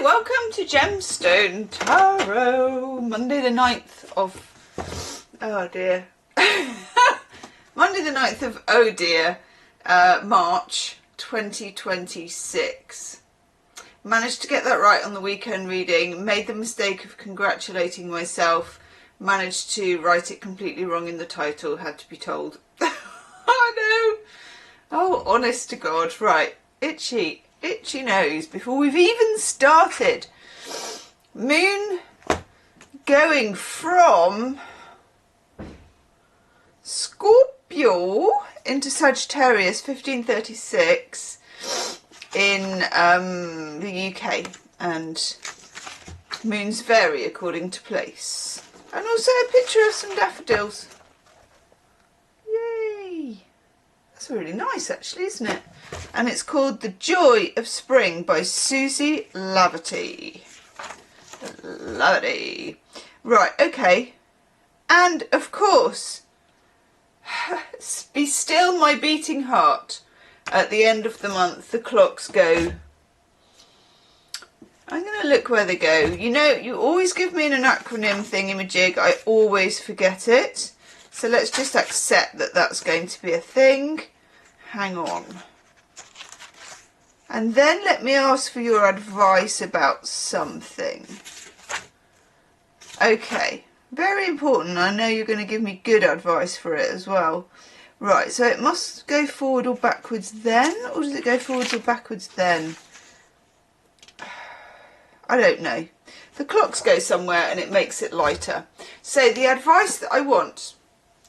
welcome to Gemstone Tarot. Monday the 9th of... oh dear. Monday the 9th of, oh dear, March 2026. Managed to get that right on the weekend reading. Made the mistake of congratulating myself. Managed to write it completely wrong in the title, had to be told. Oh no. Oh, honest to God. Right. Itchy nose before we've even started. Moon going from Scorpio into Sagittarius 1536 in the UK, and moons vary according to place. And also a picture of some daffodils. Yay! That's really nice actually, isn't it? And it's called The Joy of Spring by Susie Laverty. Laverty. Right, okay. And of course, be still my beating heart. At the end of the month, the clocks go. I'm going to look where they go. You know, you always give me an acronym thingamajig. I always forget it. So let's just accept that that's going to be a thing. Hang on. And then let me ask for your advice about something. Okay, very important. I know you're going to give me good advice for it as well. Right, so it must go forward or backwards then, or does it go forwards or backwards then? I don't know. The clocks go somewhere and it makes it lighter. So the advice that I want,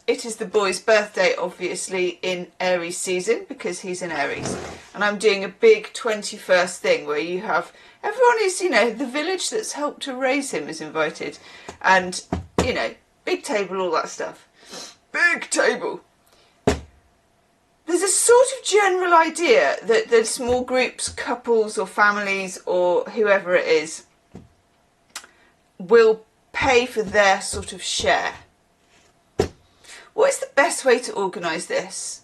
it is the boy's birthday, obviously, in Aries season, because he's in Aries. And I'm doing a big 21st thing where you have, everyone is, you know, the village that's helped to raise him is invited. And, you know, big table, all that stuff. Big table. There's a sort of general idea that the small groups, couples or families or whoever it is, will pay for their sort of share. What is the best way to organise this?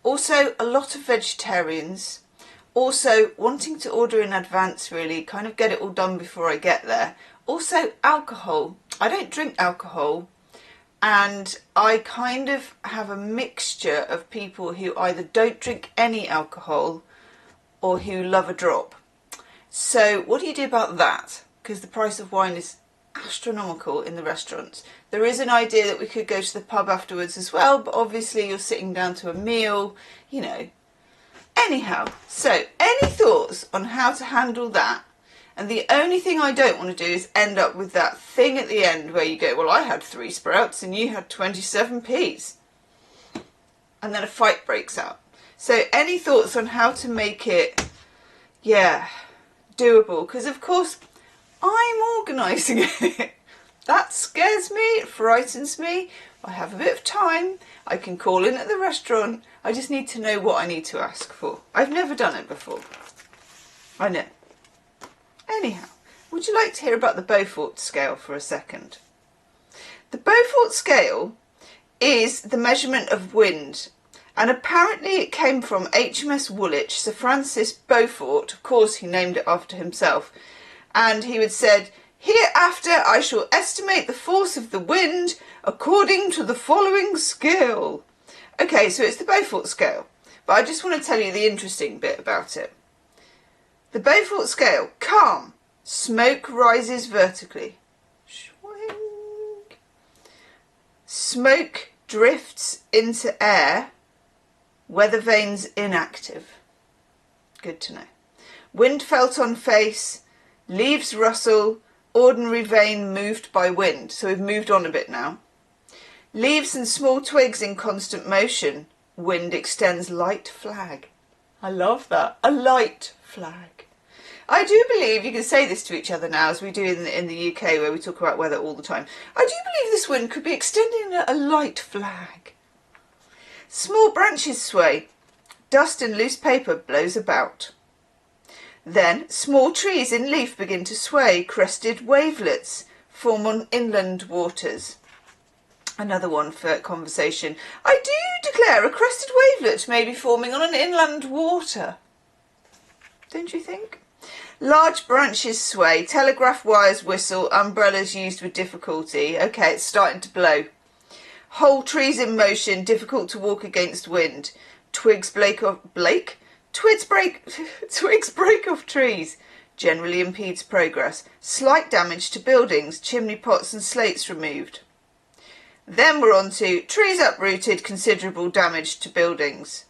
Also, a lot of vegetarians. Also, wanting to order in advance, really, kind of get it all done before I get there. Also, alcohol. I don't drink alcohol. And I kind of have a mixture of people who either don't drink any alcohol or who love a drop. So what do you do about that? Because the price of wine is astronomical in the restaurants. There is an idea that we could go to the pub afterwards as well, but obviously you're sitting down to a meal, you know. Anyhow, so any thoughts on how to handle that? And the only thing I don't want to do is end up with that thing at the end where you go, well, I had 3 sprouts and you had 27 peas. And then a fight breaks out. So any thoughts on how to make it, yeah, doable? Because, of course, I'm organising it. That scares me, it frightens me. I have a bit of time. I can call in at the restaurant. I just need to know what I need to ask for. I've never done it before. I know. Anyhow, would you like to hear about the Beaufort scale for a second? The Beaufort scale is the measurement of wind, and apparently it came from HMS Woolwich, Sir Francis Beaufort. Of course, he named it after himself, and he had said, "Hereafter I shall estimate the force of the wind according to the following scale." Okay, so it's the Beaufort scale, but I just want to tell you the interesting bit about it. The Beaufort scale, calm, smoke rises vertically. Swing. Smoke drifts into air, weather vanes inactive. Good to know. Wind felt on face, leaves rustle, ordinary vane moved by wind. So we've moved on a bit now. Leaves and small twigs in constant motion, wind extends light flag. I love that, a light flag. I do believe you can say this to each other now, as we do in the UK, where we talk about weather all the time. I do believe this wind could be extending a light flag. Small branches sway. Dust and loose paper blows about. Then small trees in leaf begin to sway. Crested wavelets form on inland waters. Another one for conversation. I do declare a crested wavelet may be forming on an inland water. Don't you think? Large branches sway, telegraph wires whistle, umbrellas used with difficulty. Okay, it's starting to blow. Whole trees in motion, difficult to walk against wind. Twigs break off trees. Generally impedes progress. Slight damage to buildings, chimney pots and slates removed. Then we're on to trees uprooted, considerable damage to buildings.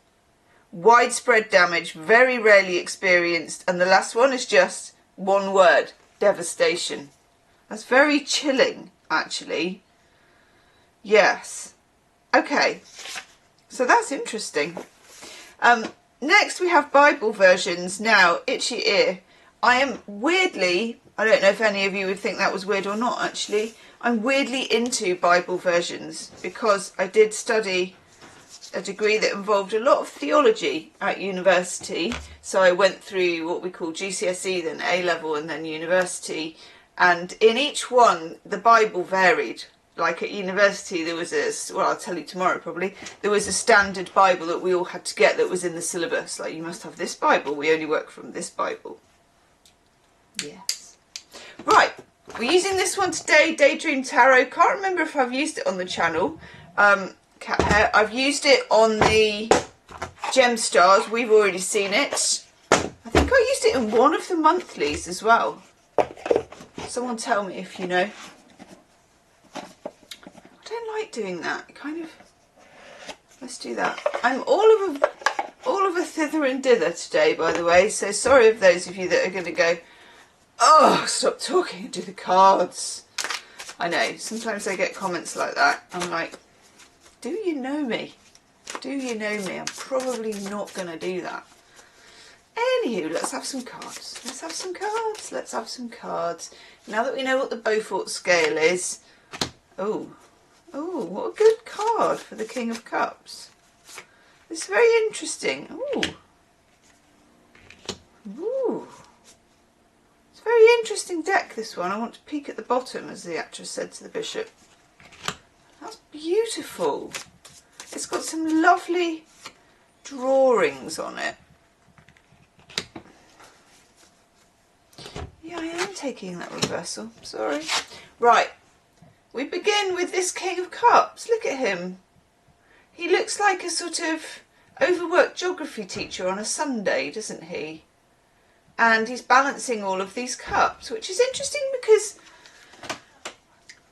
Widespread damage, very rarely experienced. And the last one is just one word, devastation. That's very chilling, actually. Yes. Okay. So that's interesting. Next we have Bible versions. Now, itchy ear. I am weirdly, I don't know if any of you would think that was weird or not actually, I'm weirdly into Bible versions because I did study a degree that involved a lot of theology at university. So I went through what we call GCSE, then A-level and then university. And in each one, the Bible varied. Like at university, there was well, I'll tell you tomorrow probably, there was a standard Bible that we all had to get that was in the syllabus. Like, you must have this Bible, we only work from this Bible. Yes. Right, we're using this one today, Daydream Tarot. Can't remember if I've used it on the channel. Cat hair. I've used it on the Gem Stars. We've already seen it. I think I used it in one of the monthlies as well. Someone tell me if you know. I don't like doing that. Kind of. Let's do that. I'm all of a thither and dither today, by the way. So sorry if those of you that are going to go, oh, stop talking and do the cards. I know. Sometimes I get comments like that. I'm like, do you know me? Do you know me? I'm probably not going to do that. Anywho, let's have some cards. Let's have some cards. Let's have some cards. Now that we know what the Beaufort scale is. Oh, what a good card for the King of Cups. It's very interesting. Ooh. It's a very interesting deck, this one. I want to peek at the bottom, as the actress said to the bishop. That's beautiful. It's got some lovely drawings on it. Yeah, I am taking that reversal. Sorry. Right. We begin with this King of Cups. Look at him. He looks like a sort of overworked geography teacher on a Sunday, doesn't he? And he's balancing all of these cups, which is interesting because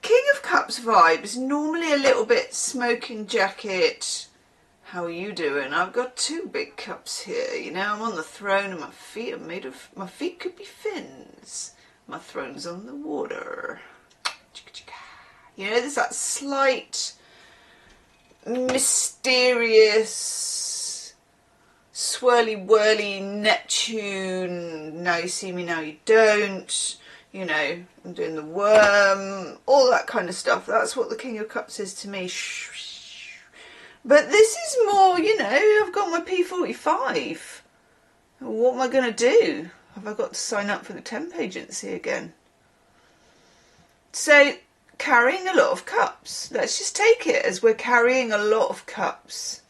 King of Cups vibe is normally a little bit smoking jacket. How are you doing? I've got two big cups here. You know, I'm on the throne and my feet are made of, my feet could be fins. My throne's on the water. You know, there's that slight, mysterious, swirly-whirly Neptune, now you see me, now you don't, you know, I'm doing the worm, all that kind of stuff. That's what the King of Cups is to me. But this is more, you know, I've got my P45. What am I going to do? Have I got to sign up for the temp agency again? So, carrying a lot of cups. Let's just take it as we're carrying a lot of cups.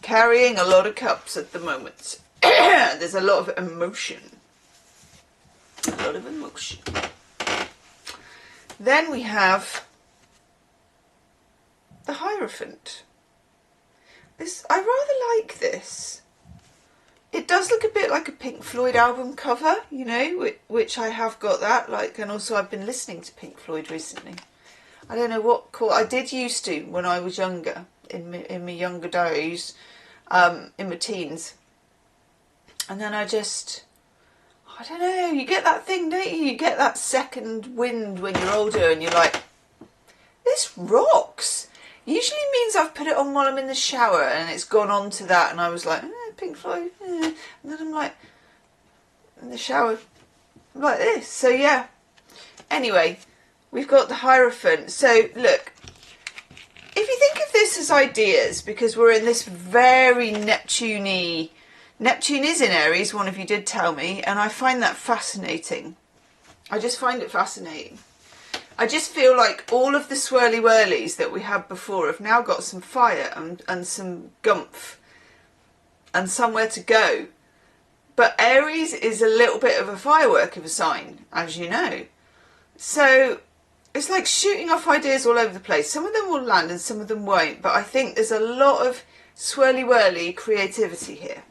Carrying a lot of cups at the moment. There's a lot of emotion. A lot of emotion. Then we have the Hierophant. This, I rather like this. It does look a bit like a Pink Floyd album cover, you know, which I have got that, like, and also I've been listening to Pink Floyd recently. I don't know what call I did used to when I was younger, in my younger days, in my teens. And then I don't know, you get that thing, don't you? You get that second wind when you're older and you're like, this rocks. Usually means I've put it on while I'm in the shower and it's gone on to that, and I was like, Pink Floyd, and then I'm like, in the shower, like this. So yeah, anyway, we've got the Hierophant. So look, if you think of this as ideas, because we're in this very Neptune-y, Neptune is in Aries, one of you did tell me, and I find that fascinating. I just find it fascinating. I just feel like all of the swirly-whirlies that we had before have now got some fire and some gumph and somewhere to go. But Aries is a little bit of a firework of a sign, as you know. So it's like shooting off ideas all over the place. Some of them will land and some of them won't. But I think there's a lot of swirly-whirly creativity here.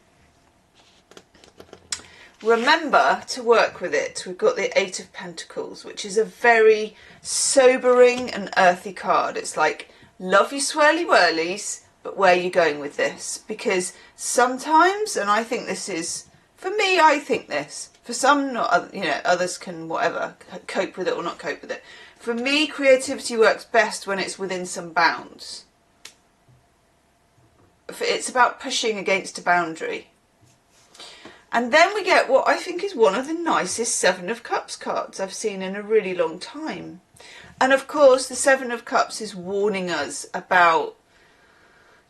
Remember to work with it. We've got the Eight of Pentacles, which is a very sobering and earthy card. It's like, love your swirly-whirlies, but where are you going with this? Because sometimes, and I think this is, for me, I think this. For some, not, you know, others can, whatever, cope with it or not cope with it. For me, creativity works best when it's within some bounds. It's about pushing against a boundary. And then we get what I think is one of the nicest Seven of Cups cards I've seen in a really long time. And of course, the Seven of Cups is warning us about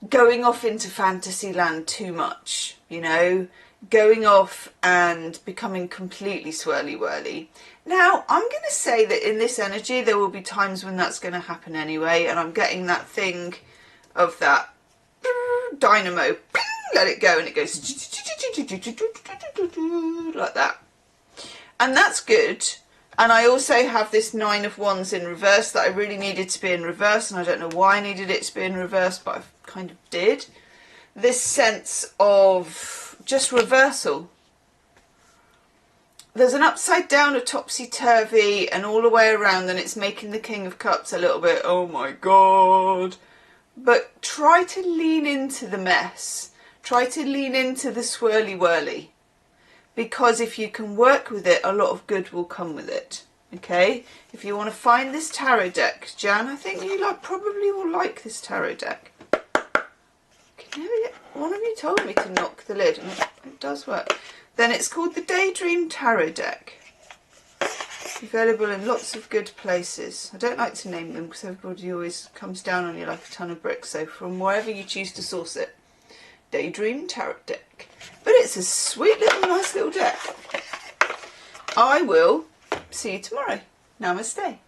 going off into fantasy land too much, you know, going off and becoming completely swirly-whirly. Now, I'm going to say that in this energy, there will be times when that's going to happen anyway, and I'm getting that thing of that dynamo, let it go, and it goes like that. And that's good. And I also have this Nine of Wands in reverse that I really needed to be in reverse, and I don't know why I needed it to be in reverse, but I kind of did. This sense of just reversal. There's an upside down, a topsy-turvy, and all the way around, and it's making the King of Cups a little bit, oh my God. But try to lean into the mess. Try to lean into the swirly-whirly. Because if you can work with it, a lot of good will come with it. Okay? If you want to find this tarot deck, Jan, I think you probably will like this tarot deck. One of you told me to knock the lid, and it does work. Then it's called the Daydream Tarot Deck. Available in lots of good places. I don't like to name them because everybody always comes down on you like a ton of bricks. So from wherever you choose to source it. Daydream Tarot Deck. But it's a sweet little, nice little deck. I will see you tomorrow. Namaste.